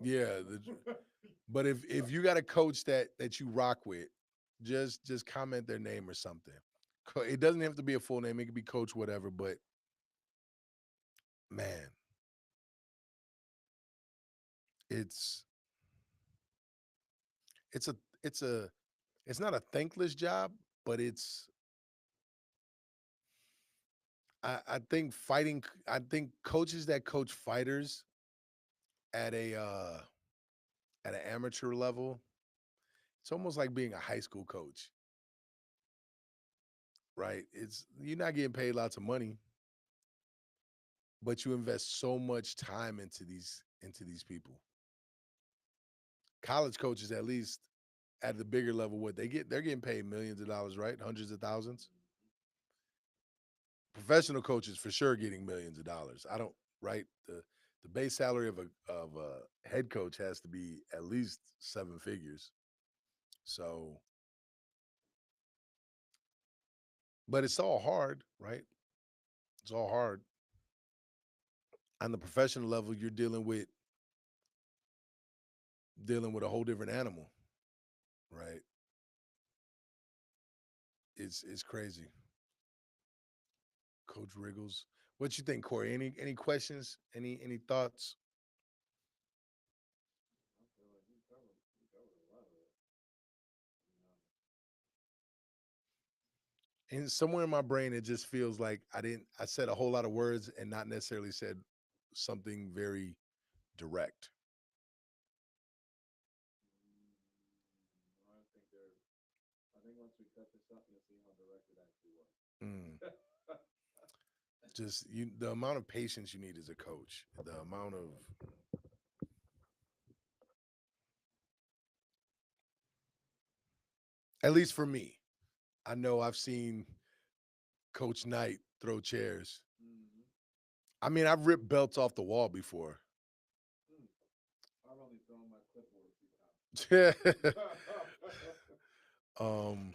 Yeah, but if you got a coach that you rock with, just comment their name or something. It doesn't have to be a full name; it could be coach whatever. But man, it's it's a it's a it's not a thankless job, but I think I think coaches that coach fighters at at an amateur level, it's almost like being a high school coach, right? It's you're not getting paid lots of money, but you invest so much time into these people. College coaches, at least at the bigger level, what they're getting paid millions of dollars, right? Hundreds of thousands. Professional coaches for sure getting millions of dollars. I don't right the base salary of a head coach has to be at least seven figures. So, but it's all hard, right? It's all hard. On the professional level, you're dealing with a whole different animal, right? It's crazy. Coach Wriggles. What you think, Corey? Any questions? Any thoughts? And somewhere in my brain, it just feels like I said a whole lot of words and not necessarily said something very direct. Mm. Just the amount of patience you need as a coach, the amount of at least for me, I know I've seen Coach Knight throw chairs. I mean, I've ripped belts off the wall before. um,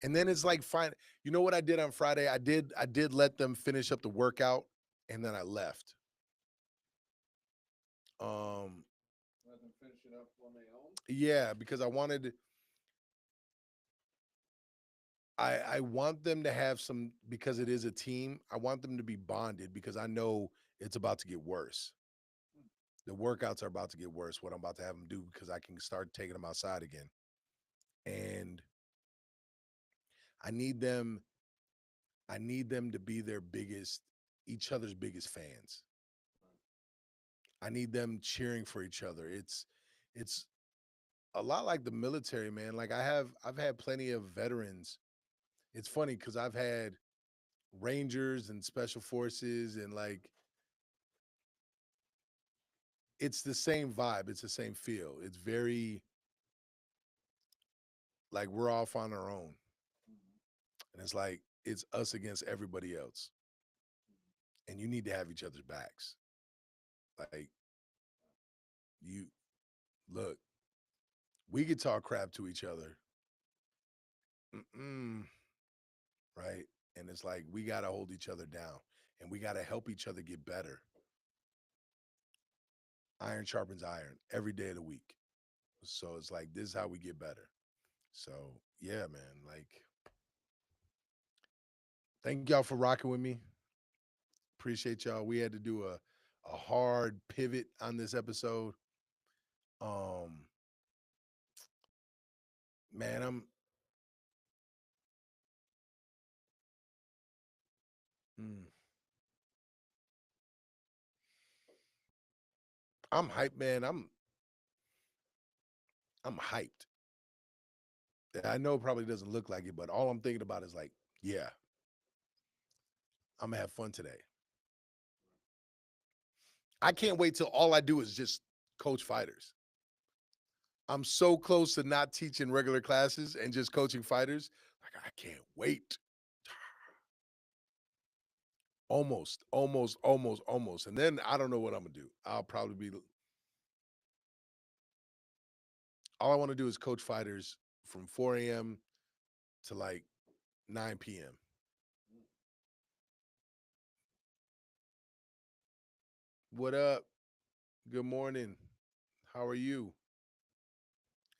and then it's like fine. You know what I did on Friday? I did let them finish up the workout, and then I left. Um, Let them finish it up on their own. yeah, because I want them to have some, because it is a team. I want them to be bonded because I know it's about to get worse. The workouts are about to get worse. What I'm about to have them do, because I can start taking them outside again, and I need them. I need them to be each other's biggest fans. I need them cheering for each other. It's a lot like the military, man. Like I've had plenty of veterans. It's funny because I've had Rangers and special forces, and like it's the same vibe, it's the same feel. It's very like we're off on our own. And it's like it's us against everybody else. And you need to have each other's backs. Like you look, we could talk crap to each other. Mm-mm, right? And it's like we got to hold each other down, and we got to help each other get better. Iron sharpens iron every day of the week. So it's like this is how we get better. So yeah, man. Like thank y'all for rocking with me. Appreciate y'all. We had to do a hard pivot on this episode. Um, man, mm, I'm hyped, man. I'm hyped. I know it probably doesn't look like it, but all I'm thinking about is like, yeah, I'm gonna have fun today. I can't wait till all I do is just coach fighters. I'm so close to not teaching regular classes and just coaching fighters. Like I can't wait. Almost, almost, almost, almost. And then I don't know what I'm gonna do. I'll probably be all I want to do is coach fighters from 4 a.m. to like 9 p.m. What up? Good morning. How are you?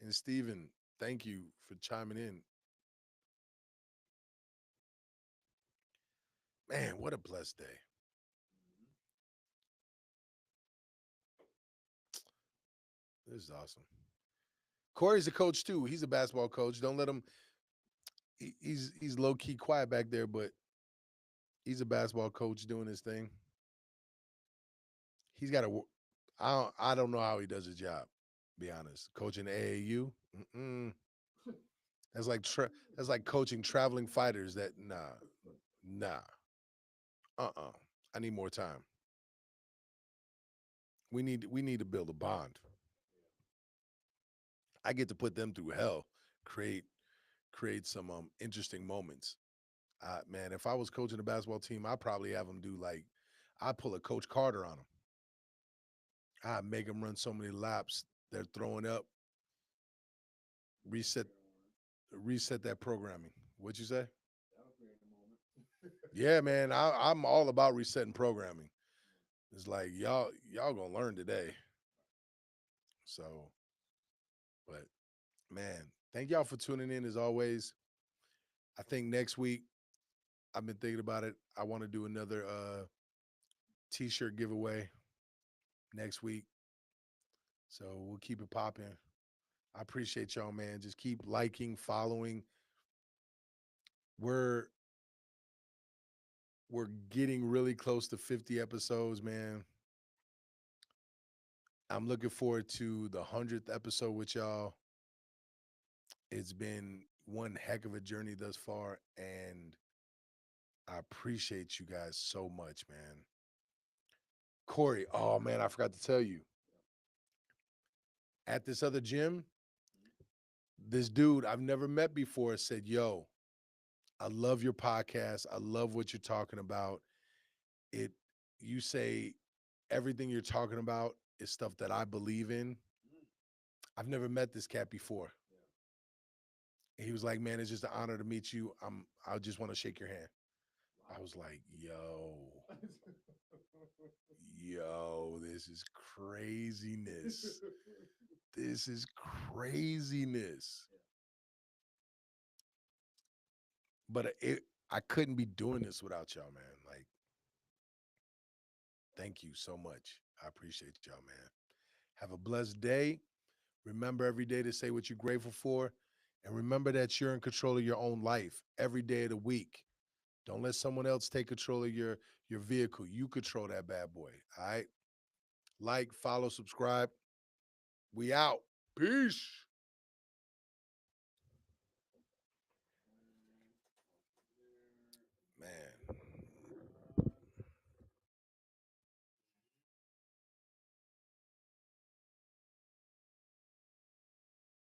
And Steven, thank you for chiming in. Man, what a blessed day. This is awesome. Corey's a coach too. He's a basketball coach. Don't let him. He's low key quiet back there, but he's a basketball coach doing his thing. He's got to. I don't know how he does his job. Be honest, coaching AAU. Mm-mm. That's like that's like coaching traveling fighters. That nah. I need more time. We need to build a bond. I get to put them through hell, create create some interesting moments. Man, if I was coaching a basketball team, I'd probably have them do like I pull a Coach Carter on them. I make them run so many laps they're throwing up. Reset reset that programming. What you say? That'll create a moment. Yeah, man. I'm all about resetting programming. It's like y'all gonna learn today. So, but man, thank y'all for tuning in as always. I think next week I've been thinking about it. I want to do another t-shirt giveaway next week. So we'll keep it popping. I appreciate y'all, man. Just keep liking, following. We're we're getting really close to 50 episodes, man. I'm looking forward to the 100th episode with y'all. It's been one heck of a journey thus far, and I appreciate you guys so much, man. Corey, oh man, I forgot to tell you. At this other gym, this dude I've never met before said, "Yo, I love your podcast. I love what you're talking about. It you say everything you're talking about is stuff that I believe in. I've never met this cat before. And he was like, man, it's just an honor to meet you. I just want to shake your hand. I was like, yo, this is craziness. This is craziness. But I couldn't be doing this without y'all, man. Like, thank you so much. I appreciate y'all, man. Have a blessed day. Remember every day to say what you're grateful for. And remember that you're in control of your own life every day of the week. Don't let someone else take control of your vehicle. You control that bad boy. All right. Like, follow, subscribe. We out. Peace.